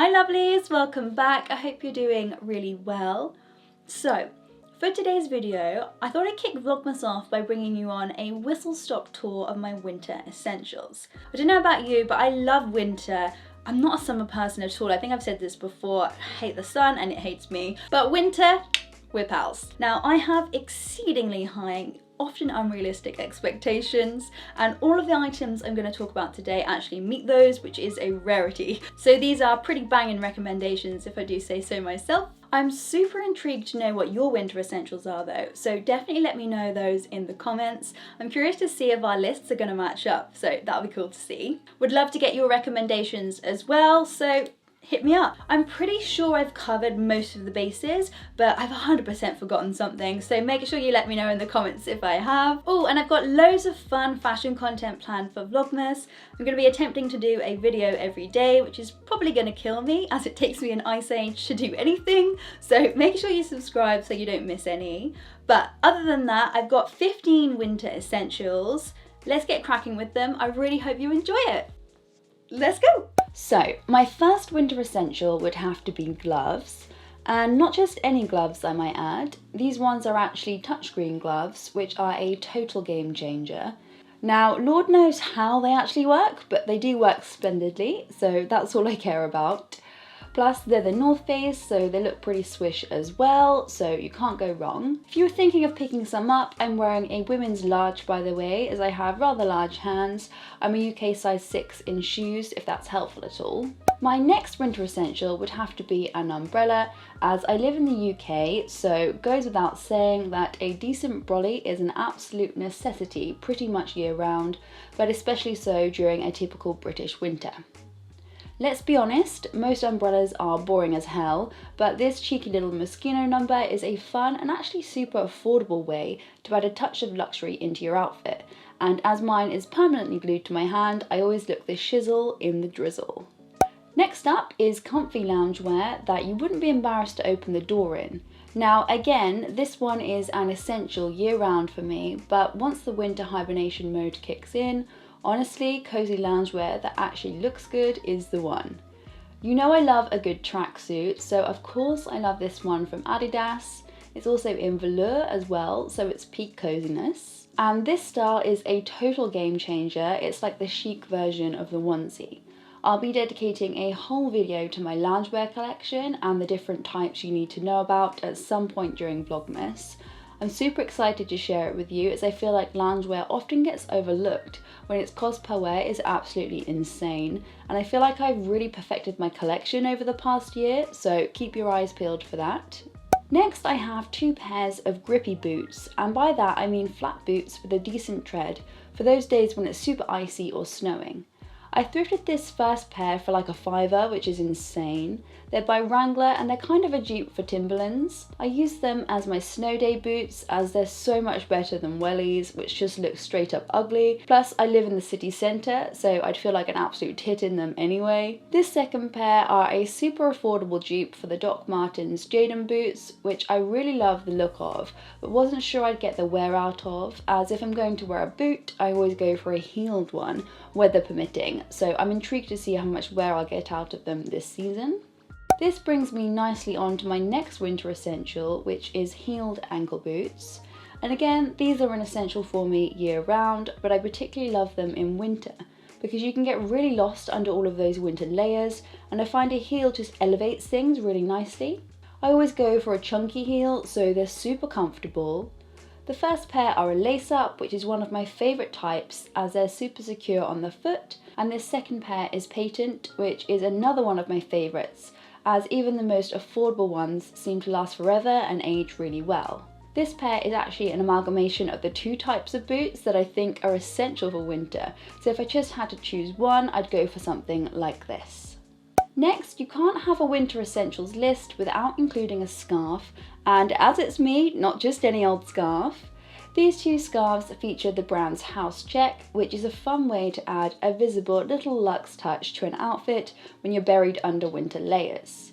Hi lovelies, welcome back. I hope you're doing really well. So, for today's video, I thought I'd kick Vlogmas off by bringing you on a whistle-stop tour of my winter essentials. I don't know about you, but I love winter. I'm not a summer person at all. I think I've said this before. I hate the sun and it hates me. But winter, we're pals. Now, I have exceedingly high, often unrealistic expectations, and all of the items I'm going to talk about today actually meet those, which is a rarity. So these are pretty banging recommendations if I do say so myself. I'm super intrigued to know what your winter essentials are though, so definitely let me know those in the comments. I'm curious to see if our lists are going to match up, so that'll be cool to see. Would love to get your recommendations as well, so hit me up. I'm pretty sure I've covered most of the bases, but I've 100% forgotten something, so make sure you let me know in the comments if I have. Oh, and I've got loads of fun fashion content planned for Vlogmas. I'm going to be attempting to do a video every day, which is probably going to kill me as it takes me an ice age to do anything, so make sure you subscribe so you don't miss any. But other than that, I've got 15 winter essentials. Let's get cracking with them. I really hope you enjoy it. Let's go! So, my first winter essential would have to be gloves, and not just any gloves I might add. These ones are actually touchscreen gloves, which are a total game changer. Now, Lord knows how they actually work, but they do work splendidly, so that's all I care about. Plus, they're the North Face, so they look pretty swish as well, so you can't go wrong. If you were thinking of picking some up, I'm wearing a women's large by the way, as I have rather large hands. I'm a UK size 6 in shoes, if that's helpful at all. My next winter essential would have to be an umbrella, as I live in the UK, so it goes without saying that a decent brolly is an absolute necessity pretty much year round, but especially so during a typical British winter. Let's be honest, most umbrellas are boring as hell, but this cheeky little Moschino number is a fun and actually super affordable way to add a touch of luxury into your outfit, and as mine is permanently glued to my hand, I always look the shizzle in the drizzle. Next up is comfy loungewear that you wouldn't be embarrassed to open the door in. Now again, this one is an essential year round for me, but once the winter hibernation mode kicks in, honestly, cozy loungewear that actually looks good is the one. You know I love a good tracksuit, so of course I love this one from Adidas. It's also in velour as well, so it's peak coziness. And this style is a total game changer. It's like the chic version of the onesie. I'll be dedicating a whole video to my loungewear collection and the different types you need to know about at some point during Vlogmas. I'm super excited to share it with you as I feel like loungewear often gets overlooked when its cost per wear is absolutely insane, and I feel like I've really perfected my collection over the past year, so keep your eyes peeled for that. Next I have 2 pairs of grippy boots, and by that I mean flat boots with a decent tread for those days when it's super icy or snowing. I thrifted this first pair for like a £5, which is insane. They're by Wrangler and they're kind of a dupe for Timberlands. I use them as my snow day boots as they're so much better than wellies, which just look straight up ugly. Plus I live in the city centre, so I'd feel like an absolute tit in them anyway. This second pair are a super affordable dupe for the Doc Martens Jadon boots, which I really love the look of, but wasn't sure I'd get the wear out of, as if I'm going to wear a boot, I always go for a heeled one, weather permitting. So I'm intrigued to see how much wear I'll get out of them this season. This brings me nicely on to my next winter essential, which is heeled ankle boots. And again, these are an essential for me year round, but I particularly love them in winter because you can get really lost under all of those winter layers, and I find a heel just elevates things really nicely. I always go for a chunky heel, so they're super comfortable. The first pair are a lace-up, which is one of my favourite types as they're super secure on the foot, and this second pair is patent, which is another one of my favourites, as even the most affordable ones seem to last forever and age really well. This pair is actually an amalgamation of the 2 types of boots that I think are essential for winter, so if I just had to choose one, I'd go for something like this. Next, you can't have a winter essentials list without including a scarf, and as it's me, not just any old scarf. These 2 scarves feature the brand's House Check, which is a fun way to add a visible little luxe touch to an outfit when you're buried under winter layers.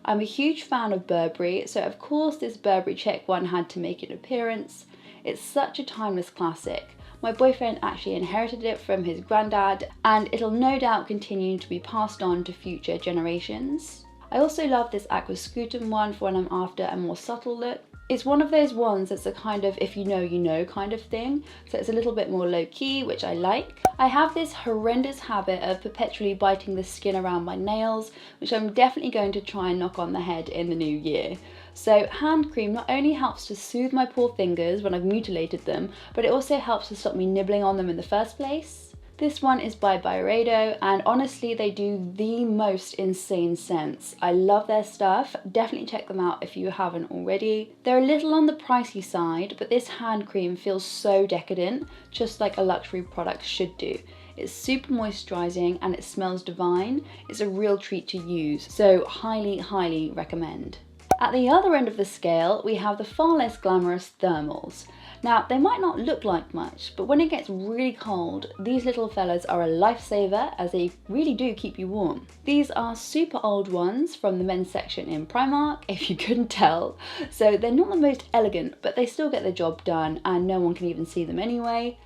I'm a huge fan of Burberry, so of course this Burberry check one had to make an appearance. It's such a timeless classic, My boyfriend actually inherited it from his granddad, and it'll no doubt continue to be passed on to future generations. I also love this aqua scutum one for when I'm after a more subtle look. It's one of those ones that's a kind of if you know you know kind of thing, so it's a little bit more low-key, which I like. I have this horrendous habit of perpetually biting the skin around my nails, which I'm definitely going to try and knock on the head in the new year. So hand cream not only helps to soothe my poor fingers when I've mutilated them, but it also helps to stop me nibbling on them in the first place. This one is by Byredo, and honestly they do the most insane scents. I love their stuff, definitely check them out if you haven't already. They're a little on the pricey side, but this hand cream feels so decadent, just like a luxury product should do. It's super moisturising and it smells divine. It's a real treat to use, so highly recommend. At the other end of the scale, we have the far less glamorous thermals. Now, they might not look like much, but when it gets really cold, these little fellas are a lifesaver as they really do keep you warm. These are super old ones from the men's section in Primark, if you couldn't tell. So they're not the most elegant, but they still get the job done and no one can even see them anyway.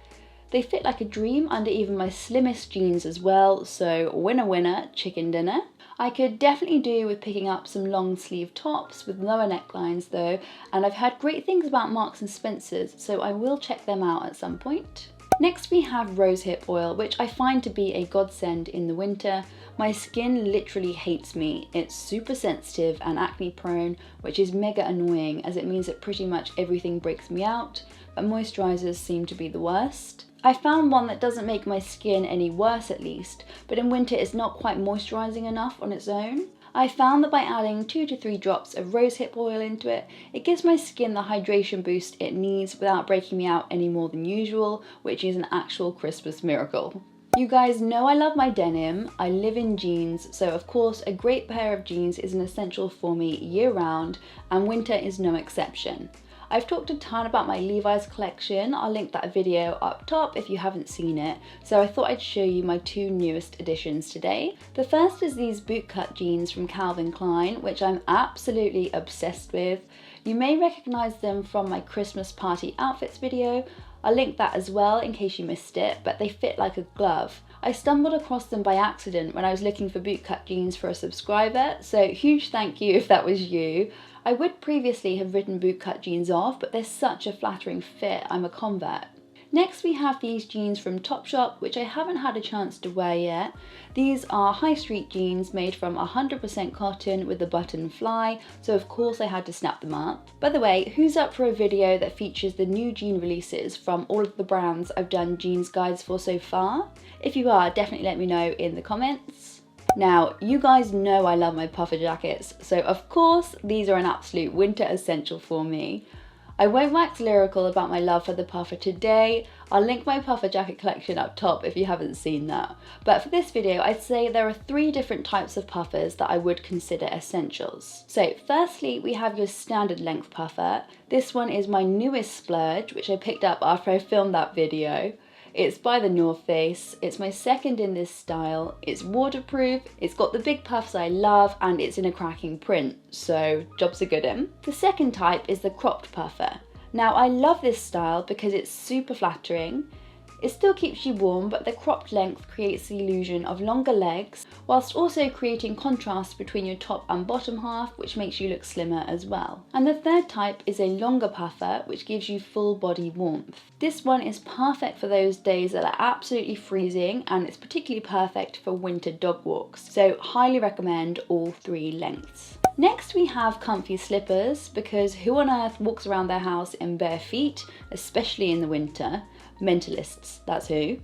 They fit like a dream under even my slimmest jeans as well, so winner, chicken dinner. I could definitely do with picking up some long sleeve tops with lower necklines though, and I've heard great things about Marks and Spencer's, so I will check them out at some point. Next we have rosehip oil, which I find to be a godsend in the winter. My skin literally hates me. It's super sensitive and acne prone, which is mega annoying as it means that pretty much everything breaks me out, but moisturisers seem to be the worst. I found one that doesn't make my skin any worse at least, but in winter it's not quite moisturising enough on its own. I found that by adding 2 to 3 drops of rosehip oil into it, it gives my skin the hydration boost it needs without breaking me out any more than usual, which is an actual Christmas miracle. You guys know I love my denim, I live in jeans, so of course a great pair of jeans is an essential for me year round, and winter is no exception. I've talked a ton about my Levi's collection. I'll link that video up top if you haven't seen it. So I thought I'd show you my 2 newest additions today. The first is these bootcut jeans from Calvin Klein, which I'm absolutely obsessed with. You may recognize them from my Christmas party outfits video. I'll link that as well in case you missed it, but they fit like a glove. I stumbled across them by accident when I was looking for bootcut jeans for a subscriber, so huge thank you if that was you. I would previously have written bootcut jeans off, but they're such a flattering fit, I'm a convert. Next we have these jeans from Topshop, which I haven't had a chance to wear yet. These are high street jeans made from 100% cotton with a button fly, so of course I had to snap them up. By the way, who's up for a video that features the new jean releases from all of the brands I've done jeans guides for so far? If you are, definitely let me know in the comments. Now, you guys know I love my puffer jackets, so of course these are an absolute winter essential for me. I won't wax lyrical about my love for the puffer today. I'll link my puffer jacket collection up top if you haven't seen that. But for this video, I'd say there are 3 different types of puffers that I would consider essentials. So firstly, we have your standard length puffer. This one is my newest splurge, which I picked up after I filmed that video. It's by the North Face, it's my second in this style, it's waterproof, it's got the big puffs I love, and it's in a cracking print, so job's a good one. The second type is the cropped puffer. Now I love this style because it's super flattering. It still keeps you warm, but the cropped length creates the illusion of longer legs, whilst also creating contrast between your top and bottom half, which makes you look slimmer as well. And the third type is a longer puffer, which gives you full body warmth. This one is perfect for those days that are absolutely freezing, and it's particularly perfect for winter dog walks. So highly recommend all 3 lengths. Next we have comfy slippers, because who on earth walks around their house in bare feet, especially in the winter? Mentalists, that's who.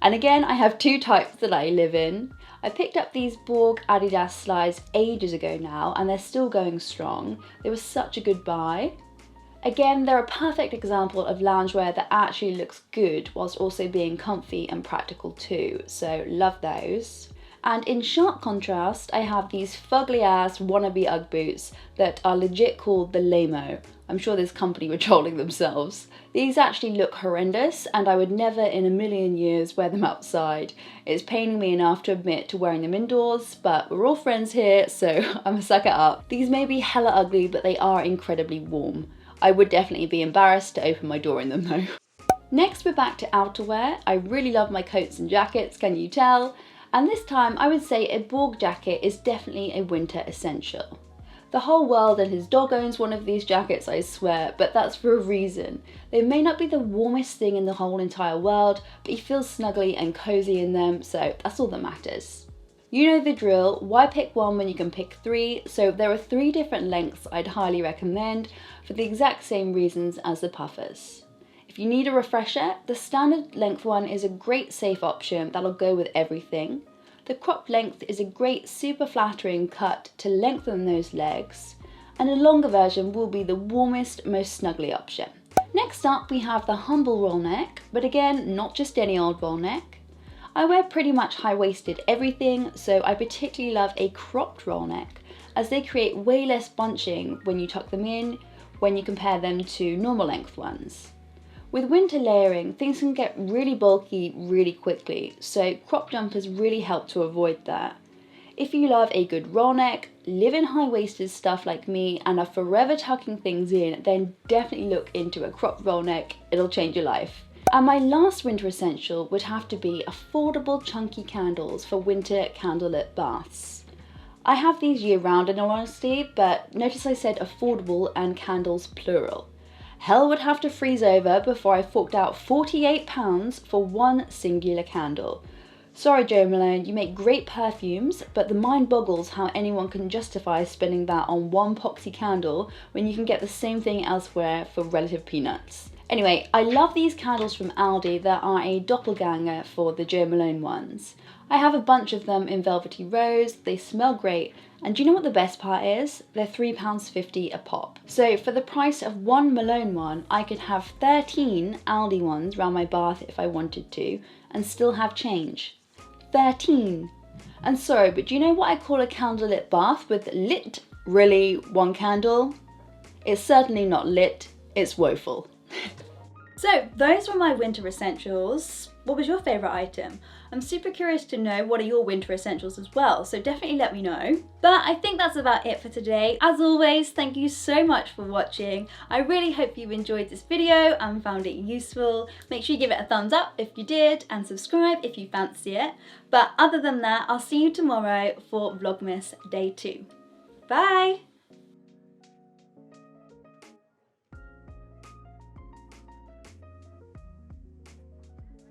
And again, I have 2 types that I live in. I picked up these Borg Adidas slides ages ago now, and they're still going strong. They were such a good buy. Again, they're a perfect example of loungewear that actually looks good whilst also being comfy and practical too, so love those. And in sharp contrast, I have these fugly ass wannabe Ugg boots that are legit called the Lamo. I'm sure this company were trolling themselves. These actually look horrendous, and I would never in a million years wear them outside. It's paining me enough to admit to wearing them indoors, but we're all friends here, so I'ma suck it up. These may be hella ugly, but they are incredibly warm. I would definitely be embarrassed to open my door in them though. Next we're back to outerwear. I really love my coats and jackets, can you tell? And this time I would say a Borg jacket is definitely a winter essential. The whole world and his dog owns one of these jackets, I swear, but that's for a reason. They may not be the warmest thing in the whole entire world, but you feel snuggly and cozy in them, so that's all that matters. You know the drill, why pick one when you can pick three? So there are 3 different lengths I'd highly recommend for the exact same reasons as the puffers. If you need a refresher, the standard length one is a great safe option that'll go with everything. The cropped length is a great super flattering cut to lengthen those legs, and a longer version will be the warmest, most snuggly option. Next up we have the humble roll neck, but again, not just any old roll neck. I wear pretty much high-waisted everything, so I particularly love a cropped roll neck, as they create way less bunching when you tuck them in when you compare them to normal length ones. With winter layering, things can get really bulky really quickly, so crop jumpers really help to avoid that. If you love a good roll neck, live in high-waisted stuff like me, and are forever tucking things in, then definitely look into a cropped roll neck, it'll change your life. And my last winter essential would have to be affordable chunky candles for winter candlelit baths. I have these year round in all honesty, but notice I said affordable and candles plural. Hell would have to freeze over before I forked out £48 for one singular candle. Sorry Jo Malone, you make great perfumes, but the mind boggles how anyone can justify spending that on one poxy candle when you can get the same thing elsewhere for relative peanuts. Anyway, I love these candles from Aldi that are a doppelganger for the Jo Malone ones. I have a bunch of them in velvety rose, they smell great, and do you know what the best part is? They're £3.50 a pop. So for the price of one Malone one, I could have 13 Aldi ones round my bath if I wanted to, and still have change. 13! And sorry, but do you know what I call a candlelit bath with lit, really, one candle? It's certainly not lit, it's woeful. So those were my winter essentials. What was your favourite item? I'm super curious to know what are your winter essentials as well, so definitely let me know. But I think that's about it for today. As always, thank you so much for watching. I really hope you enjoyed this video and found it useful. Make sure you give it a thumbs up if you did, and subscribe if you fancy it. But other than that, I'll see you tomorrow for Vlogmas Day 2. Bye!